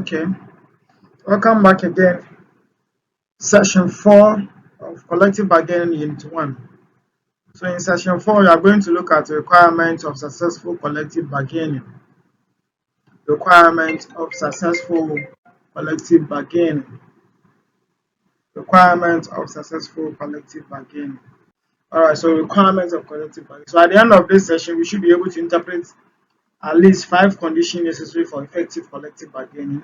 Okay, welcome back again. Session 4 of Collective Bargaining Unit 1. So, in session 4, we are going to look at the requirements of successful collective bargaining. Requirements of successful collective bargaining. Requirements of successful collective bargaining. Alright, so requirements of collective bargaining. So, at the end of this session, we should be able to interpret at least 5 conditions necessary for effective collective bargaining.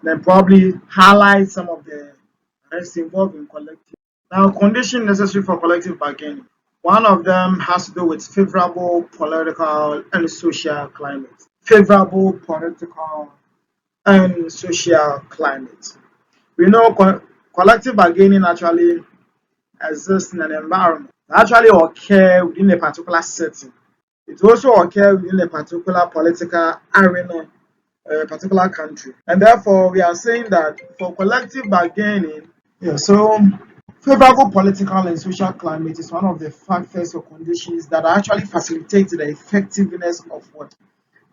Then probably highlight some of the risks involved in collective. Now, conditions necessary for collective bargaining. One of them has to do with favorable political and social climate. Favorable political and social climate. We know collective bargaining actually exists in an environment. It actually occur within a particular setting. It also occurs within a particular political arena, a particular country. And therefore, we are saying that for collective bargaining, so favorable political and social climate is one of the factors or conditions that actually facilitate the effectiveness of what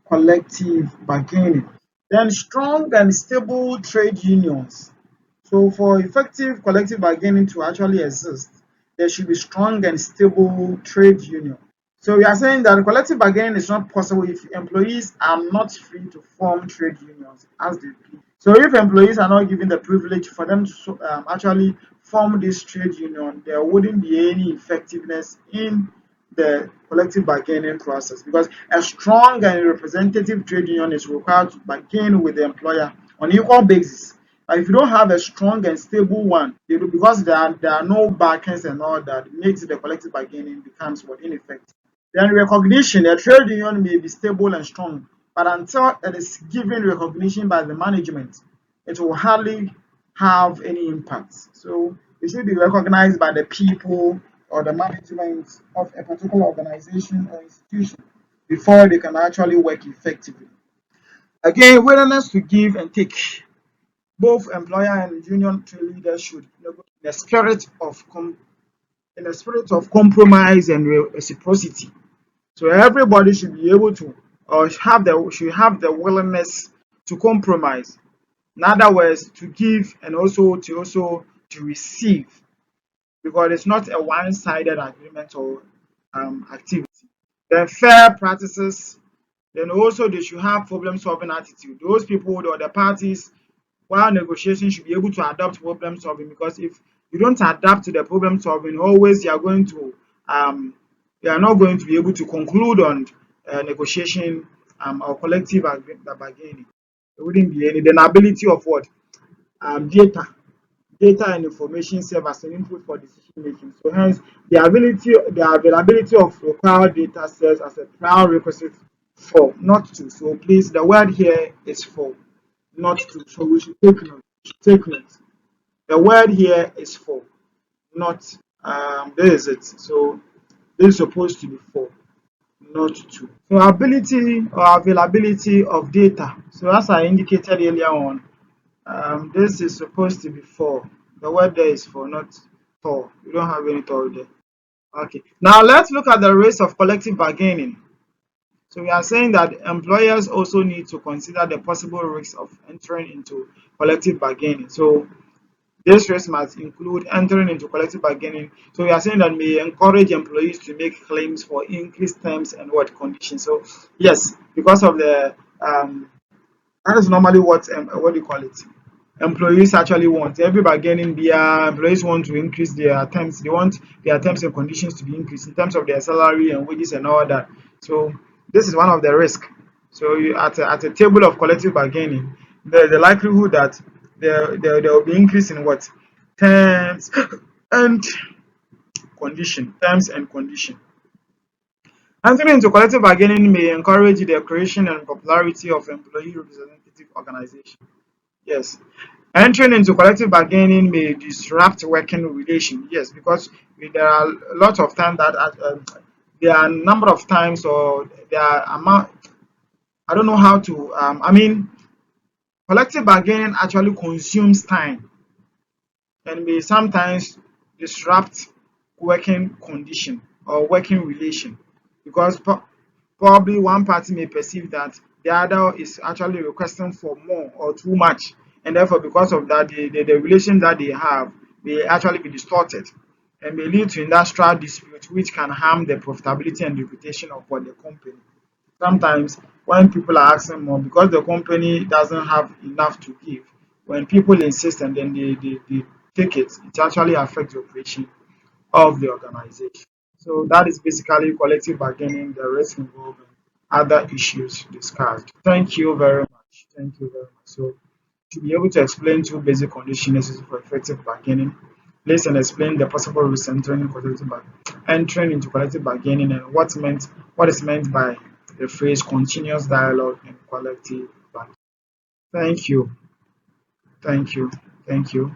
collective bargaining. Then strong and stable trade unions. So for effective collective bargaining to actually exist, there should be strong and stable trade union. So we are saying that collective bargaining is not possible if employees are not free to form trade unions as they please. So if employees are not given the privilege for them to actually form this trade union, there wouldn't be any effectiveness in the collective bargaining process, because a strong and representative trade union is required to bargain with the employer on equal basis. If you don't have a strong and stable one, because there are no backends and all that, makes the collective bargaining becomes what ineffective. Then recognition, a trade union may be stable and strong, but until it is given recognition by the management, it will hardly have any impact. So it should be recognized by the people or the management of a particular organization or institution before they can actually work effectively. Again, willingness to give and take. Both employer and union leaders should negotiate in a spirit of compromise and reciprocity. So everybody should be able to or should have the willingness to compromise. In other words, to give and also to receive, because it's not a one-sided agreement or activity. Then fair practices. Then also they should have problem-solving attitude. Those people or the parties, while negotiation, should be able to adapt problem solving, because if you don't adapt to the problem solving, always you are not going to be able to conclude on negotiation or collective bargaining. There wouldn't be any. Then ability of what data and information serve as an input for decision making. So hence the availability of required data serves as a prior requisite for, not to. So please, the word here is for, not to. So we should take note. The word here is for, not this is it. So this is supposed to be for, not to. So ability or availability of data. So as I indicated earlier on, this is supposed to be for. The word there is for, not for. You don't have any for there. Okay. Now let's look at the risks of collective bargaining. So we are saying that employers also need to consider the possible risks of entering into collective bargaining. So this risk must include entering into collective bargaining. So we are saying that may encourage employees to make claims for increased terms and what conditions. So yes, because of the that is normally what do you call it? Employees actually want. Every bargaining, their employees want to increase their terms. They want their terms and conditions to be increased in terms of their salary and wages and all that. So this is one of the risks. So at a table of collective bargaining, the likelihood that there will be increase in what terms and condition. Entering into collective bargaining may encourage the creation and popularity of employee representative organization. Yes. Entering into collective bargaining may disrupt working relations. Yes, because there are a lot of times that there are a number of times, or there are amount. I don't know how to. Collective bargaining actually consumes time and may sometimes disrupt working condition or working relation, because probably one party may perceive that the other is actually requesting for more or too much, and therefore because of that the relation that they have may actually be distorted and may lead to industrial dispute which can harm the profitability and reputation of what the company. Sometimes when people are asking more because the company doesn't have enough to give, when people insist and then they take it, it actually affects the operation of the organization. So that is basically collective bargaining, the risk involved, and other issues discussed. Thank you very much. Thank you very much. So to be able to explain two basic conditions necessary for effective bargaining, list and explain the possible risks entering into collective bargaining and what is meant by the phrase continuous dialogue and collective bargaining. Thank you. Thank you. Thank you.